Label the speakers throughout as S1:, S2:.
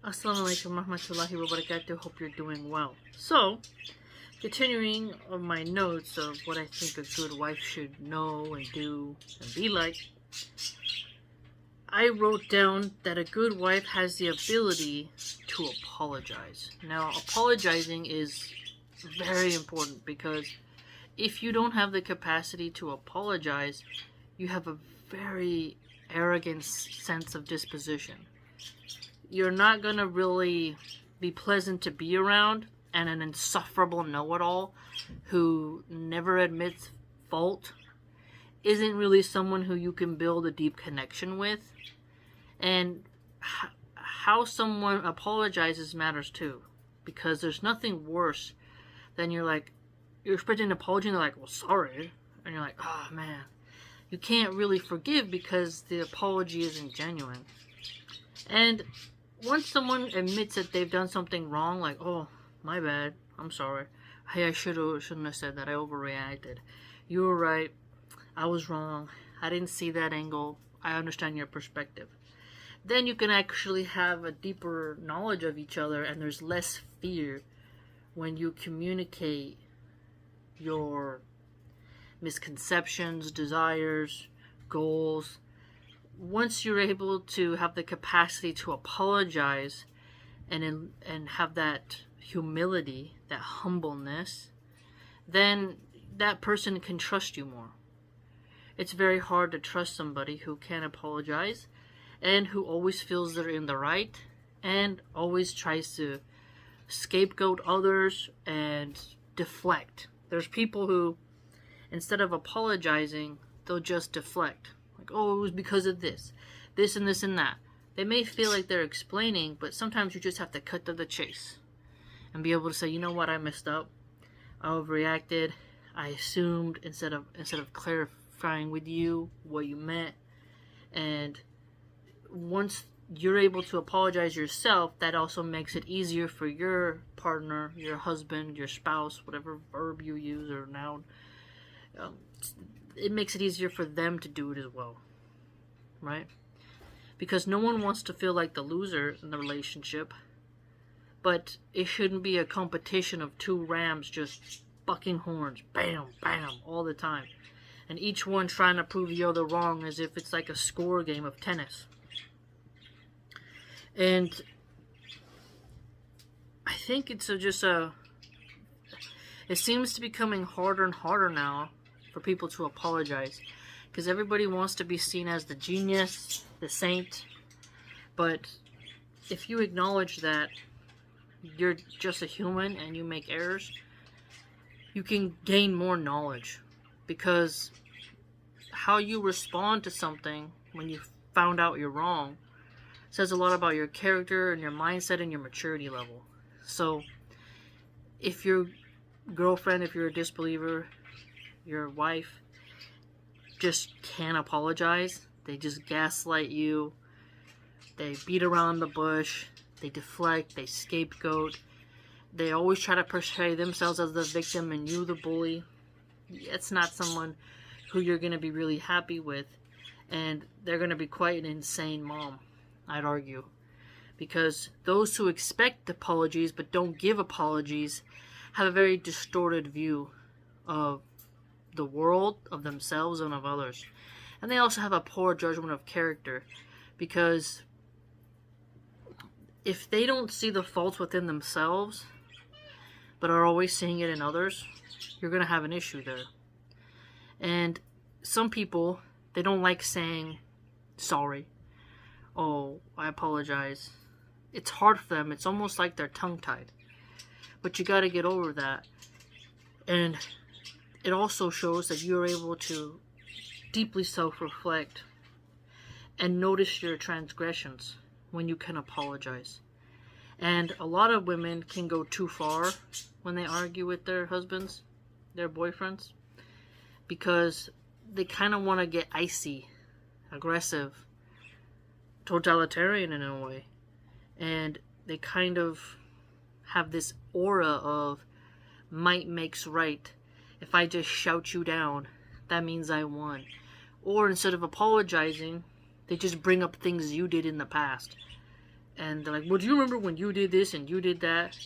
S1: Assalamu alaikum warahmatullahi wabarakatuh. Hope you're doing well. So, continuing on my notes of what I think a good wife should know and do and be like, I wrote down that a good wife has the ability to apologize. Now, apologizing is very important because if you don't have the capacity to apologize, you have a very arrogant sense of disposition. You're not going to really be pleasant to be around, and an insufferable know-it-all who never admits fault isn't really someone who you can build a deep connection with. And how someone apologizes matters too, because there's nothing worse than you're expecting an apology and they're like, well, sorry, and you're like, oh man, you can't really forgive because the apology isn't genuine. And once someone admits that they've done something wrong, like, oh, my bad, I'm sorry, hey, I shouldn't have said that, I overreacted, you were right, I was wrong, I didn't see that angle, I understand your perspective, then you can actually have a deeper knowledge of each other, and there's less fear when you communicate your misconceptions, desires, goals. Once you're able to have the capacity to apologize and have that humility, that humbleness, then that person can trust you more. It's very hard to trust somebody who can't apologize and who always feels they're in the right and always tries to scapegoat others and deflect. There's people who, instead of apologizing, they'll just deflect. Like, oh, it was because of this and this and that. They may feel like they're explaining, but sometimes you just have to cut to the chase and be able to say, you know what, I messed up, I overreacted, I assumed instead of clarifying with you what you meant. And once you're able to apologize yourself, that also makes it easier for your partner, your husband, your spouse, whatever verb you use or noun. It makes it easier for them to do it as well, right? Because no one wants to feel like the loser in the relationship, but it shouldn't be a competition of two rams just bucking horns, bam, bam, all the time, and each one trying to prove the other wrong as if it's like a score game of tennis. And I think it seems to be becoming harder and harder now for people to apologize, because everybody wants to be seen as the genius, the saint. But if you acknowledge that you're just a human and you make errors, you can gain more knowledge, because how you respond to something when you found out you're wrong says a lot about your character and your mindset and your maturity level. So if your girlfriend, if you're a disbeliever, your wife just can't apologize, they just gaslight you, they beat around the bush, they deflect, they scapegoat, they always try to portray themselves as the victim and you the bully, it's not someone who you're going to be really happy with, and they're going to be quite an insane mom, I'd argue. Because those who expect apologies but don't give apologies have a very distorted view of the world, of themselves, and of others. And they also have a poor judgment of character, because if they don't see the faults within themselves but are always seeing it in others, you're going to have an issue there. And some people, they don't like saying sorry. Oh, I apologize. It's hard for them. It's almost like they're tongue-tied. But you got to get over that. And it also shows that you're able to deeply self-reflect and notice your transgressions when you can apologize. And a lot of women can go too far when they argue with their husbands, their boyfriends, because they kind of want to get icy, aggressive, totalitarian in a way. And they kind of have this aura of might makes right. If I just shout you down, that means I won. Or instead of apologizing, they just bring up things you did in the past. And they're like, well, do you remember when you did this and you did that?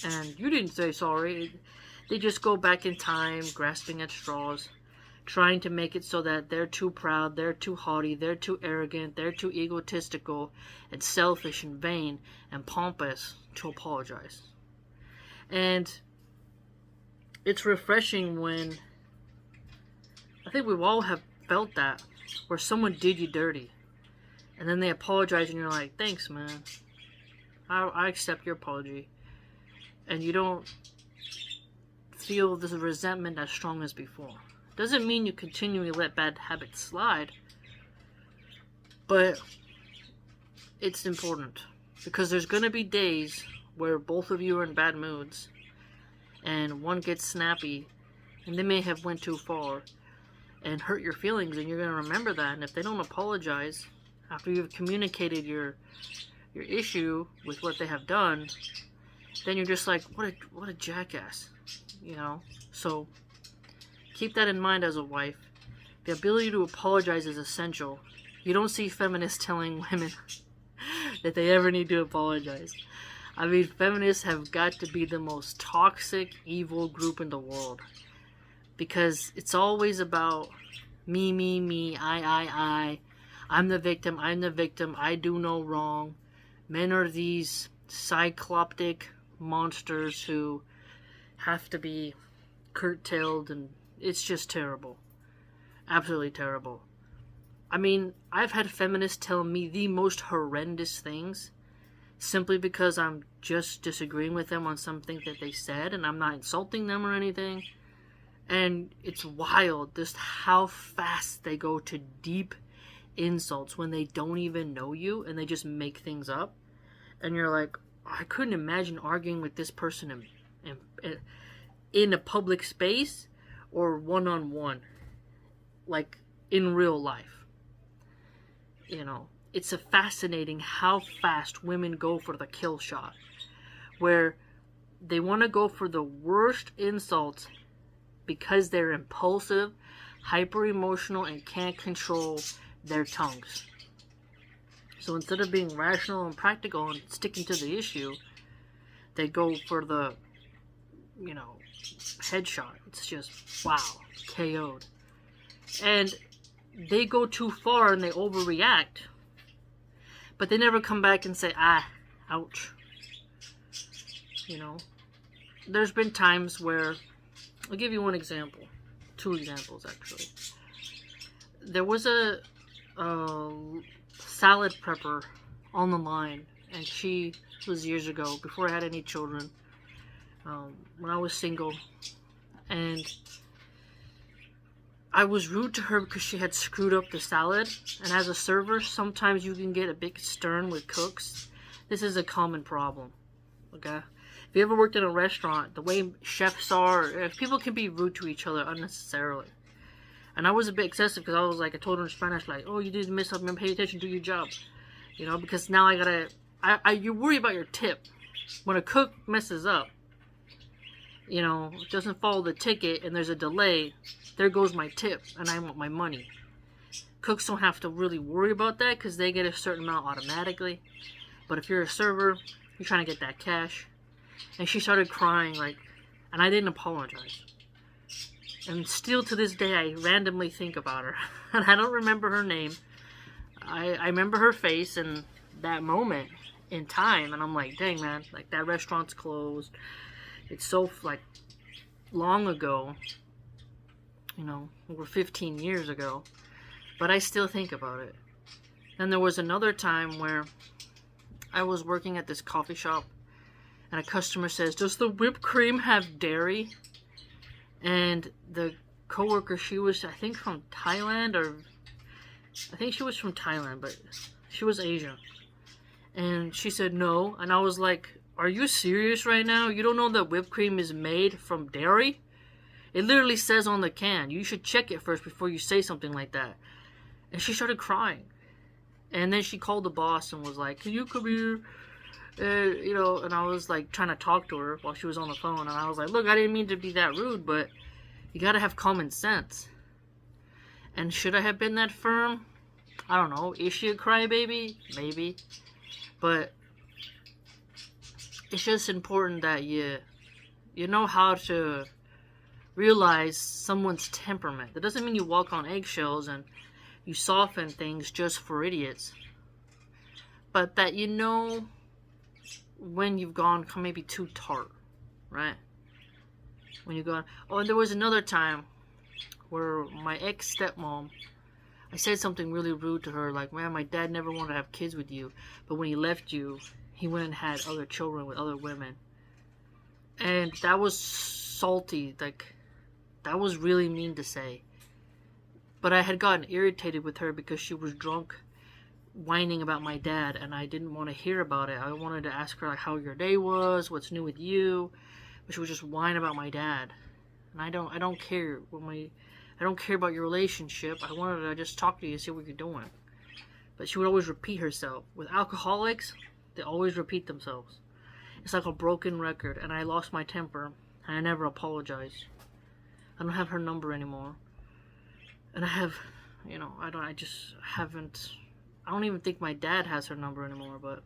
S1: And you didn't say sorry. They just go back in time, grasping at straws, trying to make it so that they're too proud, they're too haughty, they're too arrogant, they're too egotistical and selfish and vain and pompous to apologize. And it's refreshing when, I think we all have felt that, where someone did you dirty and then they apologize and you're like, thanks, man, I accept your apology. And you don't feel this resentment as strong as before. Doesn't mean you continually let bad habits slide, but it's important, because there's going to be days where both of you are in bad moods and one gets snappy and they may have went too far and hurt your feelings, and you're going to remember that. And if they don't apologize after you've communicated your issue with what they have done, then you're just like, what a jackass, you know? So keep that in mind as a wife. The ability to apologize is essential. You don't see feminists telling women that they ever need to apologize. I mean, feminists have got to be the most toxic, evil group in the world, because it's always about me, I. I'm the victim, I do no wrong. Men are these cycloptic monsters who have to be curtailed, and it's just terrible. Absolutely terrible. I mean, I've had feminists tell me the most horrendous things simply because I'm just disagreeing with them on something that they said, and I'm not insulting them or anything. And it's wild just how fast they go to deep insults when they don't even know you and they just make things up. And you're like, I couldn't imagine arguing with this person in a public space or one-on-one, like in real life. You know, it's fascinating how fast women go for the kill shot, where they want to go for the worst insults because they're impulsive, hyper-emotional, and can't control their tongues. So instead of being rational and practical and sticking to the issue, they go for the, you know, headshot. It's just, wow, KO'd. And they go too far and they overreact, but they never come back and say, ouch. You know, there's been times where, I'll give you one example, 2 examples actually. There was a salad prepper on the line, and she was years ago, before I had any children, when I was single, and I was rude to her because she had screwed up the salad. And as a server, sometimes you can get a bit stern with cooks. This is a common problem, okay? If you ever worked in a restaurant, the way chefs are, if people can be rude to each other unnecessarily. And I was a bit excessive because I was like, I told her in Spanish, like, oh, you didn't mess up, man, pay attention, do your job. You know, because now I gotta, you worry about your tip. When a cook messes up, you know, doesn't follow the ticket and there's a delay, there goes my tip and I want my money. Cooks don't have to really worry about that because they get a certain amount automatically. But if you're a server, you're trying to get that cash. And she started crying, like, and I didn't apologize. And still to this day, I randomly think about her. And I don't remember her name. I remember her face in that moment in time. And I'm like, dang, man, like, that restaurant's closed. It's so, like, long ago. You know, over 15 years ago. But I still think about it. Then there was another time where I was working at this coffee shop. And a customer says, does the whipped cream have dairy? And the coworker, she was, I think, from Thailand, or I think she was from Thailand, but she was Asian. And she said no. And I was like, are you serious right now? You don't know that whipped cream is made from dairy? It literally says on the can. You should check it first before you say something like that. And she started crying. And then she called the boss and was like, can you come here? You know, and I was like trying to talk to her while she was on the phone, and I was like, look, I didn't mean to be that rude, but you gotta have common sense. And should I have been that firm? I don't know. Is she a crybaby? Maybe. But it's just important that you know how to realize someone's temperament. That doesn't mean you walk on eggshells and you soften things just for idiots, but that you know when you've gone maybe too tart, right? When you go, oh, and there was another time where my ex stepmom, I said something really rude to her, like, man, my dad never wanted to have kids with you, but when he left you, he went and had other children with other women. And that was salty, like, that was really mean to say. But I had gotten irritated with her because she was drunk, whining about my dad, and I didn't want to hear about it. I wanted to ask her, like, how your day was, what's new with you, but she would just whine about my dad. And I don't care I don't care about your relationship. I wanted to just talk to you and see what you're doing. But she would always repeat herself. With alcoholics, they always repeat themselves. It's like a broken record, and I lost my temper, and I never apologized. I don't have her number anymore. And I have, I don't even think my dad has her number anymore, but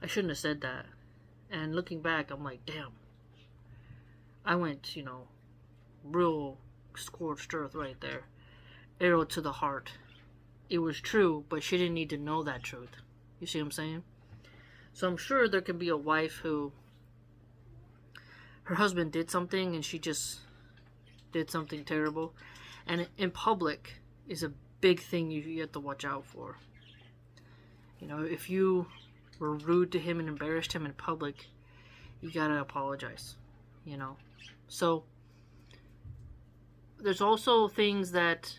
S1: I shouldn't have said that. And looking back, I'm like, damn. I went, real scorched earth right there. Arrow to the heart. It was true, but she didn't need to know that truth. You see what I'm saying? So I'm sure there can be a wife who her husband did something and she just did something terrible. And in public is a big thing you have to watch out for. If you were rude to him and embarrassed him in public, you gotta apologize. So there's also things that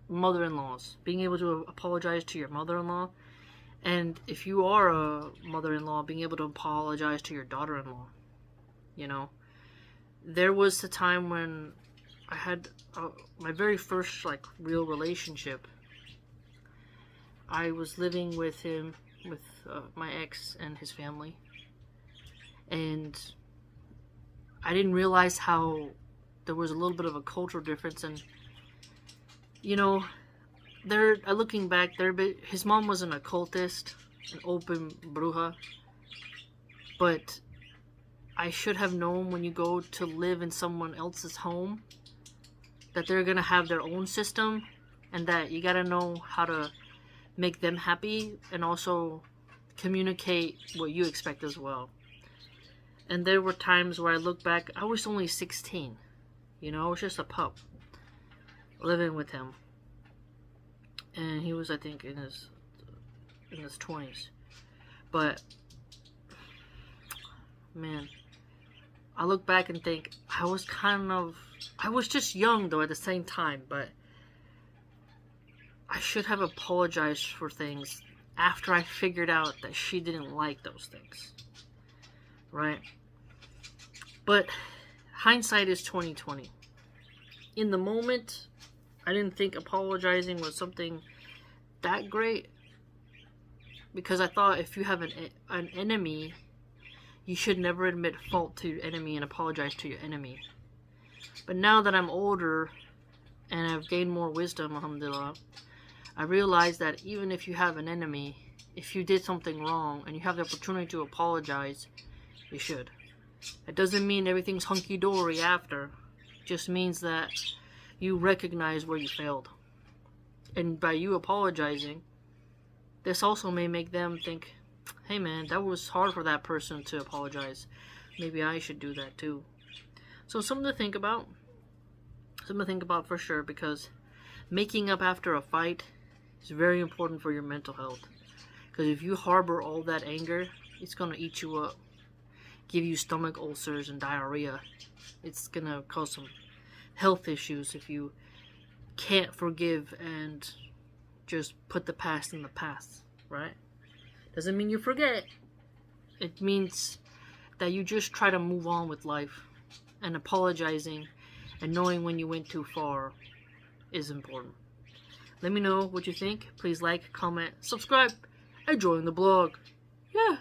S1: mother-in-laws, being able to apologize to your mother-in-law, and if you are a mother-in-law, being able to apologize to your daughter-in-law. There was a time when I had my very first real relationship. I was living with him, with my ex and his family, and I didn't realize how there was a little bit of a cultural difference. And looking back, his mom was an occultist, an open bruja, but I should have known when you go to live in someone else's home that they're gonna have their own system, and that you gotta know how to make them happy and also communicate what you expect as well. And there were times where I look back, I was only 16. I was just a pup living with him. And he was, I think, in his 20s. But man, I look back and think I was just young though at the same time, but I should have apologized for things after I figured out that she didn't like those things. Right? But hindsight is 20/20. In the moment, I didn't think apologizing was something that great, because I thought if you have an enemy, you should never admit fault to your enemy and apologize to your enemy. But now that I'm older and I've gained more wisdom, alhamdulillah, I realize that even if you have an enemy, if you did something wrong and you have the opportunity to apologize, you should. It doesn't mean everything's hunky-dory after. It just means that you recognize where you failed. And by you apologizing, this also may make them think, hey man, that was hard for that person to apologize. Maybe I should do that too. So something to think about. Something to think about for sure, because making up after a fight is very important for your mental health. Because if you harbor all that anger, it's going to eat you up. Give you stomach ulcers and diarrhea. It's going to cause some health issues if you can't forgive and just put the past in the past, right? Doesn't mean you forget. It means that you just try to move on with life, and apologizing and knowing when you went too far is important. Let me know what you think. Please like, comment, subscribe, and join the blog. Yeah.